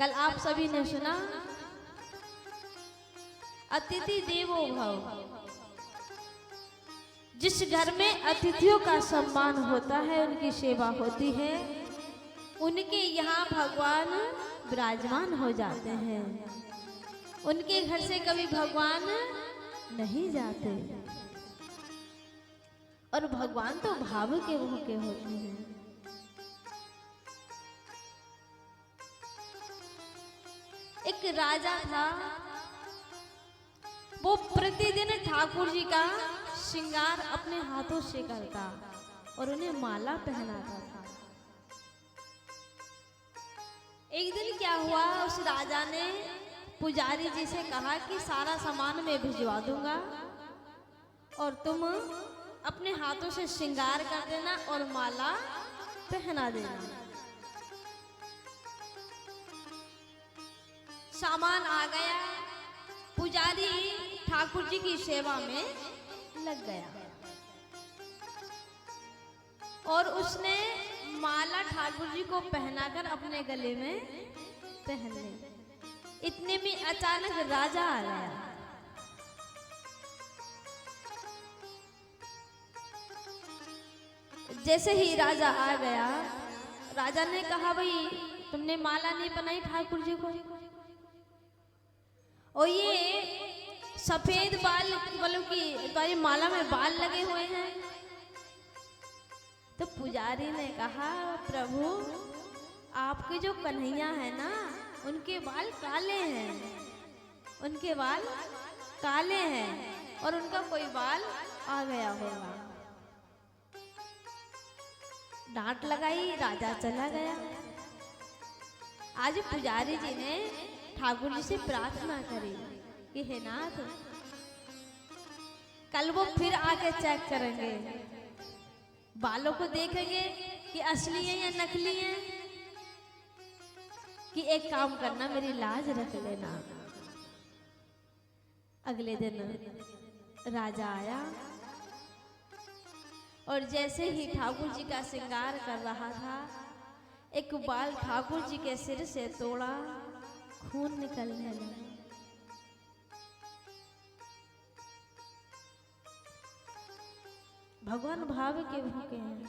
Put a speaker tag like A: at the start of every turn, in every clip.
A: कल आप सभी ने सुना अतिथि देवो भव। जिस घर में अतिथियों का सम्मान होता है, उनकी सेवा होती है, उनके यहाँ भगवान विराजमान हो जाते हैं। उनके घर से कभी भगवान नहीं जाते। और भगवान तो भाव के भूखे होते हैं। एक राजा था, वो प्रतिदिन ठाकुर जी का श्रृंगार अपने हाथों से करता और उन्हें माला पहनाता था। एक दिन क्या हुआ, उस राजा ने पुजारी जी से कहा कि सारा सामान मैं भिजवा दूंगा और तुम अपने हाथों से श्रृंगार कर देना और माला पहना देना। सामान आ गया, पुजारी ठाकुर जी की सेवा में लग गया और उसने माला ठाकुर जी को पहनाकर अपने गले में पहन ली। इतने में अचानक राजा आ गया। जैसे ही राजा आ गया, राजा ने कहा, भाई तुमने माला नहीं पहनाई ठाकुर जी को, और ये सफेद बाल वालों की तुम्हारी माला में बाल लगे हुए हैं। तो पुजारी ने कहा, प्रभु आपके जो कन्हैया है ना, उनके बाल काले हैं, उनके बाल काले हैं और उनका कोई बाल आ गया होगा। डांट लगाई, राजा चला गया। आज पुजारी जी ने ठाकुर जी से प्रार्थना करी कि हे नाथ, कल वो फिर आके चेक करेंगे, बालों को देखेंगे कि असली है या नकली है, कि एक काम करना, मेरी लाज रख लेना। अगले दिन राजा आया और जैसे ही ठाकुर जी का श्रृंगार कर रहा था, एक बाल ठाकुर जी के सिर से तोड़ा, खून निकलने लगा। भगवान भाव के भूखे हैं।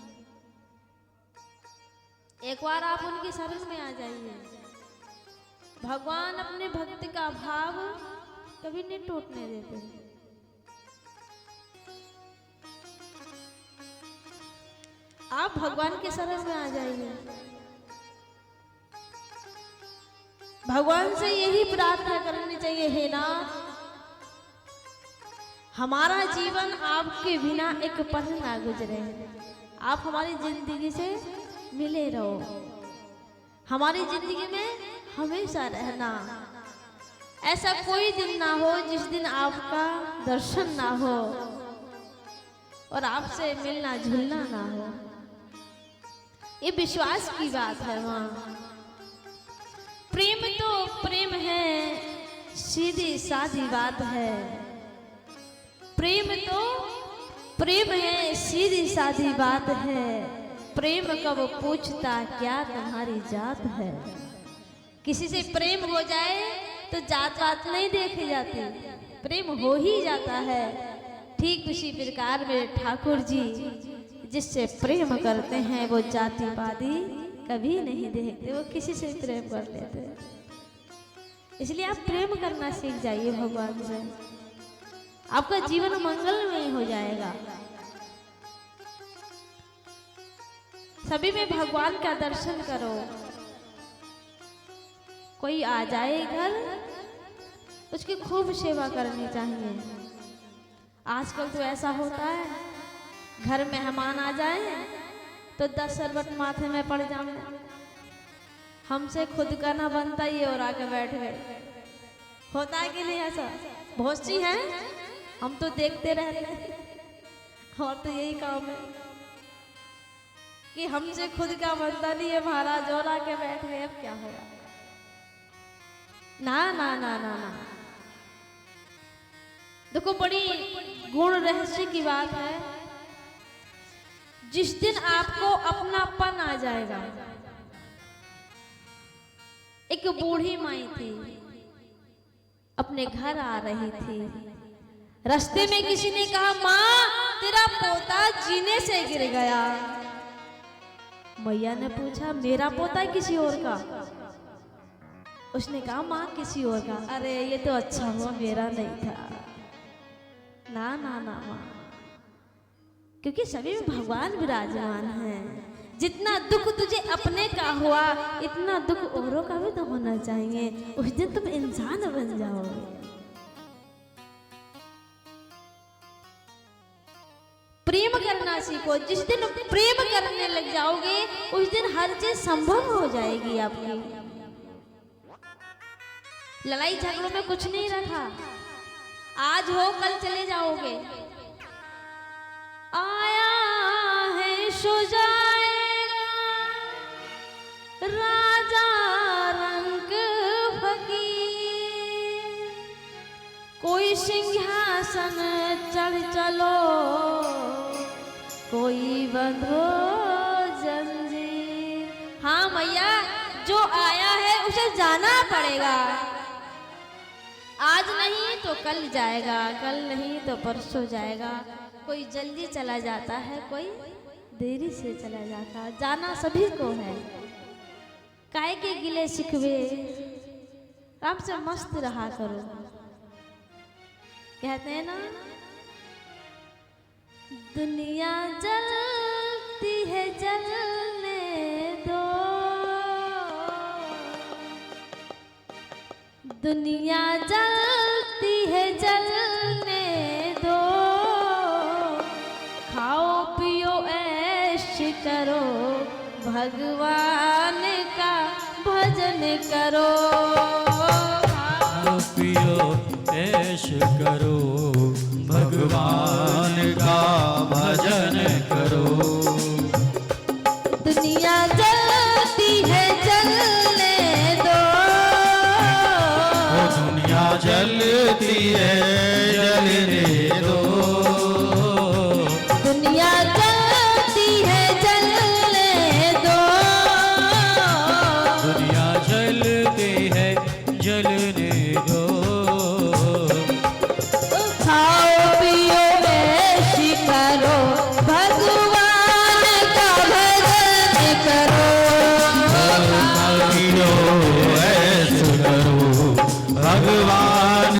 A: एक बार आप उनकी शरण में आ जाइए। भगवान अपने भक्त का भाव कभी नहीं टूटने देते। आप भगवान के शरण में आ जाइए। भगवान से यही प्रार्थना करनी चाहिए, हे नाथ, हमारा जीवन आपके बिना एक पल ना गुजरे। आप हमारी जिंदगी से मिले रहो, हमारी जिंदगी में हमेशा रहना। ऐसा कोई दिन ना हो जिस दिन आपका दर्शन ना हो और आपसे मिलना जुलना ना हो। ये विश्वास की बात है। वहाँ प्रेम तो प्रेम है, सीधी सादी बात है। प्रेम तो प्रेम है, सीधी सादी बात है। प्रेम कब पूछता क्या तुम्हारी जात है। किसी से प्रेम हो जाए तो जात पात नहीं देखी जाती, प्रेम हो ही जाता है। ठीक उसी प्रकार में ठाकुर जी जिससे प्रेम करते हैं, वो जाति पाती कभी नहीं देखते, वो किसी से प्रेम कर लेते हैं। इसलिए आप प्रेम करना सीख जाइए भगवान से, आपका जीवन मंगलमय हो जाएगा। सभी में भगवान का दर्शन करो। कोई आ जाए घर, उसकी खूब सेवा करनी चाहिए। आजकल तो ऐसा होता है, घर मेहमान आ जाए तो 10 सरबत माथे में पड़ जाए। हमसे खुद का ना बनता, ये और आके बैठ गए। होता है कि नहीं ऐसा? बहुत सी है, हम तो देखते रहते हैं। और तो यही काम है कि हमसे खुद का बनता नहीं है, महाराज और आके बैठ गए, अब क्या होगा। ना ना ना ना ना, देखो बड़ी गुण रहस्य की बात है। जिस दिन आपको अपनापन आ जाएगा, एक बूढ़ी माई थी, अपने घर आ रही थी। रास्ते में किसी ने कहा, माँ तेरा पोता जीने से गिर गया। मैया ने पूछा, मेरा पोता है किसी और का? उसने कहा, माँ किसी और का। अरे ये तो अच्छा हुआ मेरा नहीं था। ना ना ना माँ, क्योंकि सभी में भगवान विराजमान हैं। जितना दुख तुझे अपने का हुआ, इतना दुख औरों का भी तो होना चाहिए। उस दिन तुम इंसान बन जाओगे। प्रेम करना सीखो। जिस दिन प्रेम करने लग जाओगे, उस दिन हर चीज संभव हो जाएगी आपकी। लड़ाई झगड़ों में कुछ नहीं रखा। आज हो कल चले जाओगे। आया है सो जाएगा राजा रंग फकीर, कोई सिंहासन चढ़ चलो, कोई बंधो जंजीर। हाँ मैया, जो आया है उसे जाना पड़ेगा। आज नहीं तो कल जाएगा, कल नहीं तो परसों जाएगा। कोई जल्दी चला जाता है, कोई देरी से चला जाता है। जाना सभी को है। काहे के गिले शिकवे, आराम से मस्त रहा करो। कहते हैं ना, दुनिया जलती है जलने दो, दुनिया जलती है जलने दो, खाओ पियो ऐश करो, भगवान का भजन करो।
B: खाओ पियो ऐश करो, भगवान का भजन करो।
A: दुनिया जलती है जलने दो,
B: दुनिया जलती है जलने दो,